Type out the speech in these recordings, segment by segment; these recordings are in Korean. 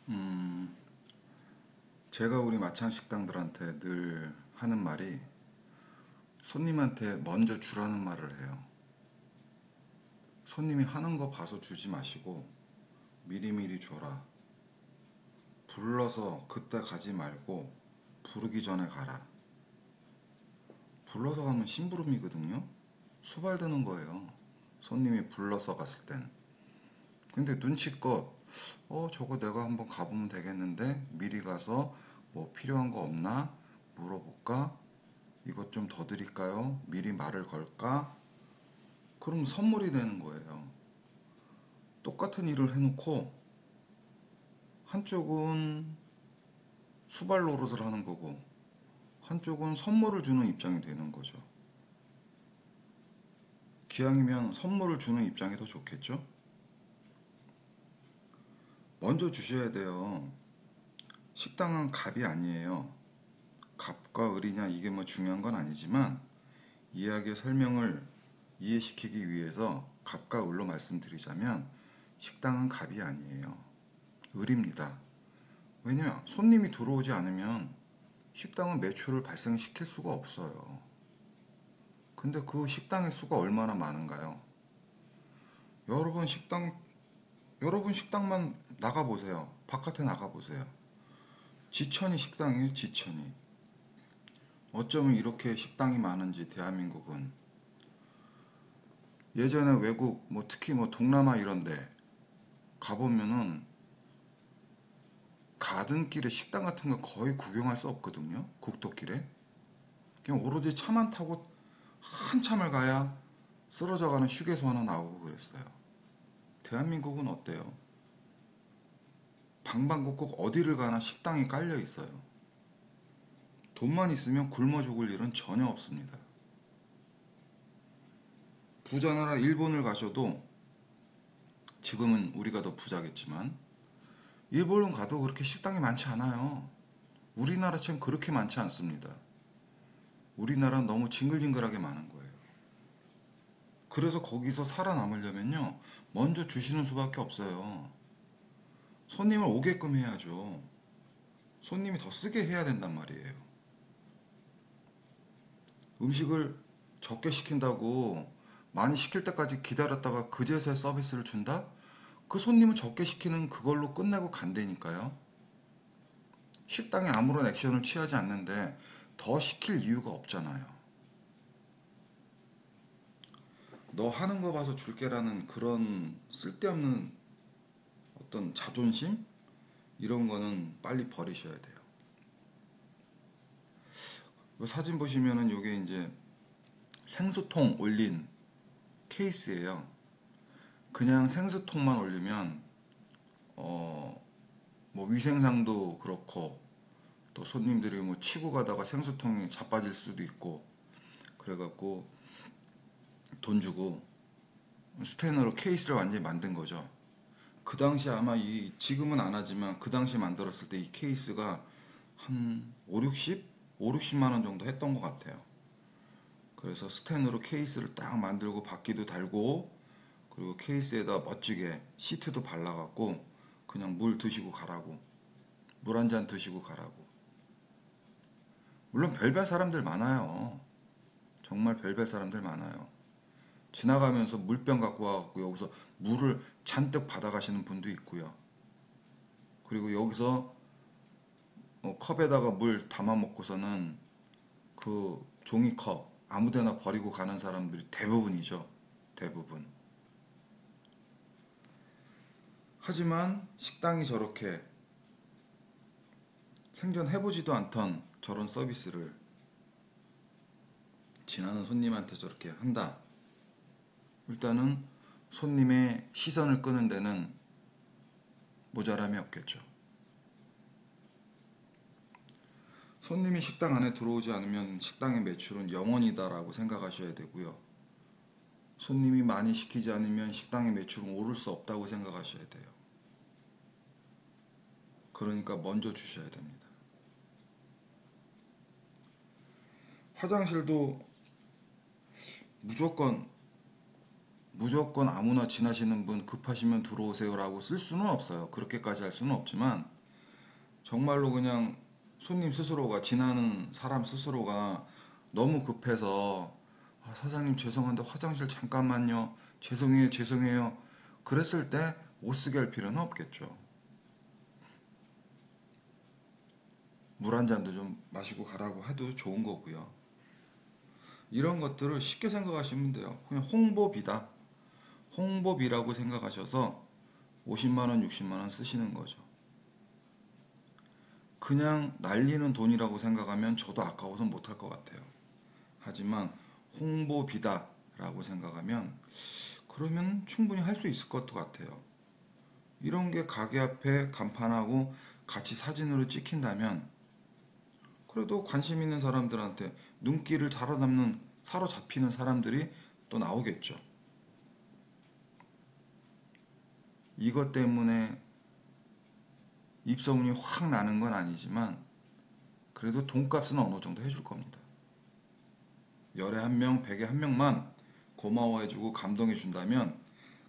음, 제가 우리 마찬 식당들한테 늘 하는 말이 손님한테 먼저 주라는 말을 해요. 손님이 하는 거 봐서 주지 마시고 미리미리 줘라. 불러서 그때 가지 말고 부르기 전에 가라. 불러서 가면 심부름이거든요. 수발드는 거예요. 손님이 불러서 갔을 땐. 근데 눈치껏 저거 내가 한번 가보면 되겠는데 미리 가서 뭐 필요한 거 없나 물어볼까? 이것 좀 더 드릴까요? 미리 말을 걸까? 그럼 선물이 되는 거예요. 똑같은 일을 해놓고 한쪽은 수발 노릇을 하는 거고 한쪽은 선물을 주는 입장이 되는 거죠. 기왕이면 선물을 주는 입장이 더 좋겠죠? 먼저 주셔야 돼요. 식당은 값이 아니에요. 값과 을이냐 이게 뭐 중요한 건 아니지만 이야기의 설명을 이해시키기 위해서 값과 을로 말씀드리자면 식당은 값이 아니에요. 을입니다. 왜냐? 손님이 들어오지 않으면 식당은 매출을 발생시킬 수가 없어요. 근데 그 식당의 수가 얼마나 많은가요? 여러분 여러분 식당만 나가보세요. 바깥에 나가보세요. 지천이 식당이에요, 지천이. 어쩌면 이렇게 식당이 많은지 대한민국은. 예전에 외국, 뭐 특히 뭐 동남아 이런 데 가보면은 가든길에 식당 같은 거 거의 구경할 수 없거든요. 국도길에. 그냥 오로지 차만 타고 한참을 가야 쓰러져가는 휴게소 하나 나오고 그랬어요. 대한민국은 어때요? 방방곡곡 어디를 가나 식당이 깔려 있어요. 돈만 있으면 굶어 죽을 일은 전혀 없습니다. 부자 나라 일본을 가셔도 지금은 우리가 더 부자겠지만 일본은 가도 그렇게 식당이 많지 않아요. 우리나라처럼 그렇게 많지 않습니다. 우리나라는 너무 징글징글하게 많은 거예요. 그래서 거기서 살아남으려면요, 먼저 주시는 수밖에 없어요. 손님을 오게끔 해야죠. 손님이 더 쓰게 해야 된단 말이에요. 음식을 적게 시킨다고 많이 시킬 때까지 기다렸다가 그제서야 서비스를 준다? 그 손님은 적게 시키는 그걸로 끝내고 간다니까요. 식당에 아무런 액션을 취하지 않는데 더 시킬 이유가 없잖아요. 너 하는 거 봐서 줄게라는 그런 쓸데없는 어떤 자존심? 이런 거는 빨리 버리셔야 돼요. 이 사진 보시면은 이게 이제 생수통 올린 케이스예요. 그냥 생수통만 올리면 뭐 위생상도 그렇고 또 손님들이 뭐 치고 가다가 생수통이 자빠질 수도 있고 그래갖고 돈 주고 스테인으로 케이스를 완전히 만든 거죠. 그 당시 아마 이 지금은 안 하지만 그 당시 만들었을 때 이 케이스가 한 5, 60? 5, 60만 원 정도 했던 것 같아요. 그래서 스텐으로 케이스를 딱 만들고 바퀴도 달고 그리고 케이스에다 멋지게 시트도 발라갖고 그냥 물 드시고 가라고 물 한 잔 드시고 가라고. 물론 별별 사람들 많아요. 정말 별별 사람들 많아요. 지나가면서 물병 갖고 와갖고 여기서 물을 잔뜩 받아가시는 분도 있고요. 그리고 여기서 컵에다가 물 담아 먹고서는 그 종이컵 아무데나 버리고 가는 사람들이 대부분이죠. 대부분. 하지만 식당이 저렇게 생전해보지도 않던 저런 서비스를 지나는 손님한테 저렇게 한다. 일단은 손님의 시선을 끄는 데는 모자람이 없겠죠. 손님이 식당 안에 들어오지 않으면 식당의 매출은 0원이다라고 생각하셔야 되고요. 손님이 많이 시키지 않으면 식당의 매출은 오를 수 없다고 생각하셔야 돼요. 그러니까 먼저 주셔야 됩니다. 화장실도 무조건 무조건 아무나 지나시는 분 급하시면 들어오세요라고 쓸 수는 없어요. 그렇게까지 할 수는 없지만 정말로 그냥 손님 스스로가, 지나는 사람 스스로가 너무 급해서 아, 사장님 죄송한데 화장실 잠깐만요. 죄송해요, 죄송해요. 그랬을 때 못 쓰게 할 필요는 없겠죠. 물 한 잔도 좀 마시고 가라고 해도 좋은 거고요. 이런 것들을 쉽게 생각하시면 돼요. 그냥 홍보비다. 홍보비라고 생각하셔서 50만 원, 60만 원 쓰시는 거죠. 그냥 날리는 돈이라고 생각하면 저도 아까워서 못할 것 같아요. 하지만 홍보비다라고 생각하면 그러면 충분히 할 수 있을 것 같아요. 이런 게 가게 앞에 간판하고 같이 사진으로 찍힌다면 그래도 관심 있는 사람들한테 눈길을 사로잡히는 사람들이 또 나오겠죠. 이것 때문에 입소문이 확 나는 건 아니지만 그래도 돈값은 어느 정도 해줄 겁니다. 열에 한 명, 백에 한 명만 고마워해주고 감동해준다면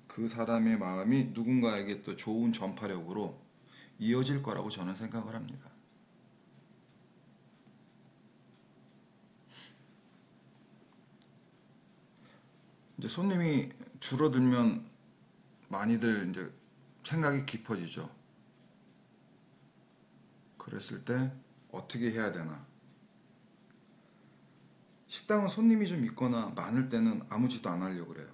그 사람의 마음이 누군가에게 또 좋은 전파력으로 이어질 거라고 저는 생각을 합니다. 이제 손님이 줄어들면 많이들 이제 생각이 깊어지죠. 그랬을 때 어떻게 해야 되나? 식당은 손님이 좀 있거나 많을 때는 아무 짓도 안 하려고 그래요.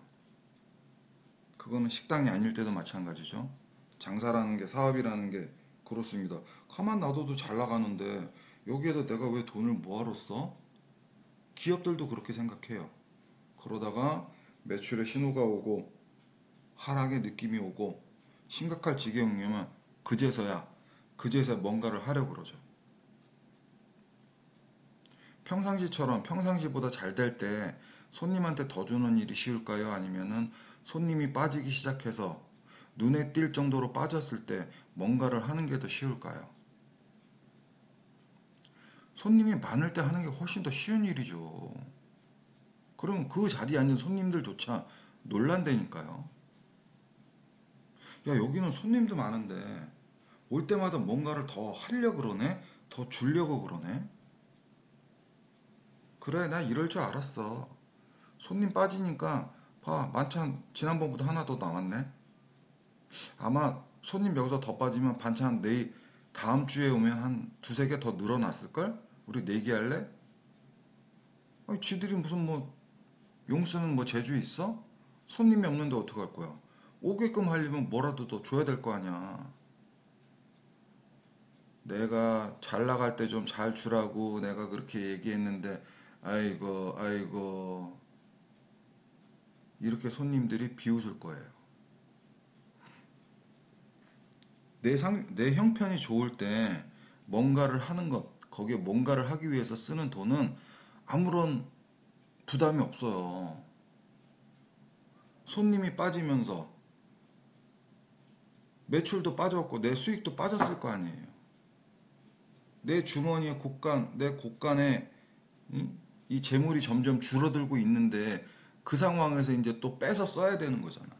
그거는 식당이 아닐 때도 마찬가지죠. 장사라는 게, 사업이라는 게 그렇습니다. 가만 놔둬도 잘 나가는데 여기에다 내가 왜 돈을 뭐하러 써? 기업들도 그렇게 생각해요. 그러다가 매출에 신호가 오고 하락의 느낌이 오고 심각할 지경이면 그제서야 뭔가를 하려고 그러죠. 평상시처럼 평상시보다 잘 될 때 손님한테 더 주는 일이 쉬울까요? 아니면은 손님이 빠지기 시작해서 눈에 띌 정도로 빠졌을 때 뭔가를 하는 게 더 쉬울까요? 손님이 많을 때 하는 게 훨씬 더 쉬운 일이죠. 그럼 그 자리에 앉은 손님들조차 놀란다니까요. 야, 여기는 손님도 많은데 올 때마다 뭔가를 더 하려고 그러네? 더 주려고 그러네? 그래, 나 이럴 줄 알았어. 손님 빠지니까 봐, 만찬 지난번보다 하나 더 나왔네. 아마 손님 여기서 더 빠지면 반찬 내일 다음 주에 오면 한 두세 개 더 늘어났을걸? 우리 내기할래? 아니, 지들이 무슨 뭐 용쓰는 뭐 재주 있어? 손님이 없는데 어떡할 거야? 오게끔 하려면 뭐라도 더 줘야 될 거 아니야. 내가 잘 나갈 때 좀 잘 주라고 내가 그렇게 얘기했는데 아이고 아이고 이렇게 손님들이 비웃을 거예요. 내 형편이 좋을 때 뭔가를 하는 것, 거기에 뭔가를 하기 위해서 쓰는 돈은 아무런 부담이 없어요. 손님이 빠지면서 매출도 빠졌고 내 수익도 빠졌을 거 아니에요. 내 주머니에 내 곳간에 이, 이 재물이 점점 줄어들고 있는데 그 상황에서 이제 또 빼서 써야 되는 거잖아요.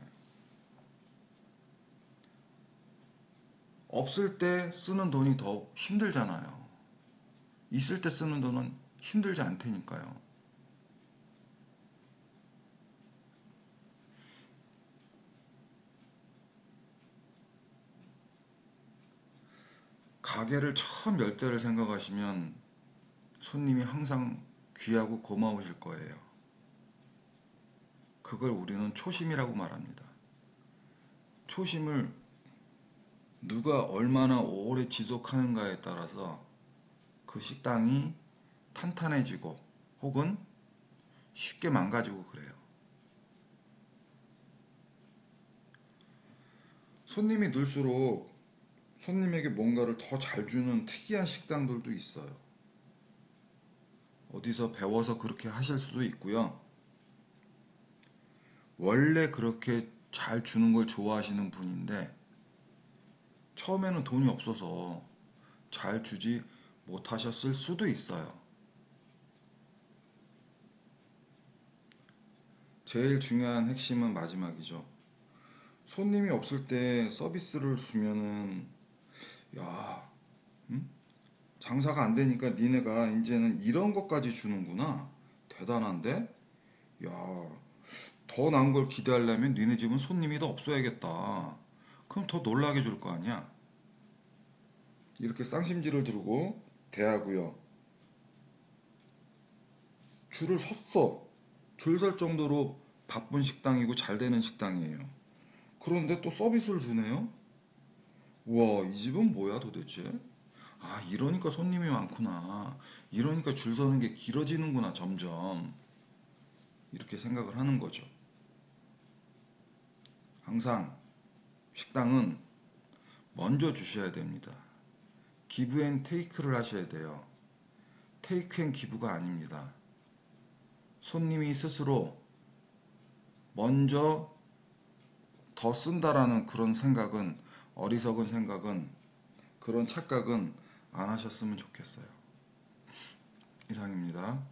없을 때 쓰는 돈이 더 힘들잖아요. 있을 때 쓰는 돈은 힘들지 않다니까요. 가게를 처음 열 때를 생각하시면 손님이 항상 귀하고 고마우실 거예요. 그걸 우리는 초심이라고 말합니다. 초심을 누가 얼마나 오래 지속하는가에 따라서 그 식당이 탄탄해지고 혹은 쉽게 망가지고 그래요. 손님이 늘수록 손님에게 뭔가를 더 잘 주는 특이한 식당들도 있어요. 어디서 배워서 그렇게 하실 수도 있고요. 원래 그렇게 잘 주는 걸 좋아하시는 분인데 처음에는 돈이 없어서 잘 주지 못하셨을 수도 있어요. 제일 중요한 핵심은 마지막이죠. 손님이 없을 때 서비스를 주면은 야, 응? 장사가 안 되니까 니네가 이제는 이런 것까지 주는구나. 대단한데? 야, 더 나은 걸 기대하려면 니네 집은 손님이 더 없어야겠다. 그럼 더 놀라게 줄 거 아니야? 이렇게 쌍심지를 두르고 대하고요. 줄을 섰어. 줄 설 정도로 바쁜 식당이고 잘 되는 식당이에요. 그런데 또 서비스를 주네요? 우와, 이 집은 뭐야 도대체? 아, 이러니까 손님이 많구나. 이러니까 줄 서는 게 길어지는구나, 점점. 이렇게 생각을 하는 거죠. 항상 식당은 먼저 주셔야 됩니다. 기브 앤 테이크를 하셔야 돼요. 테이크 앤 기브가 아닙니다. 손님이 스스로 먼저 더 쓴다라는 그런 생각은, 어리석은 생각은, 그런 착각은 안 하셨으면 좋겠어요. 이상입니다.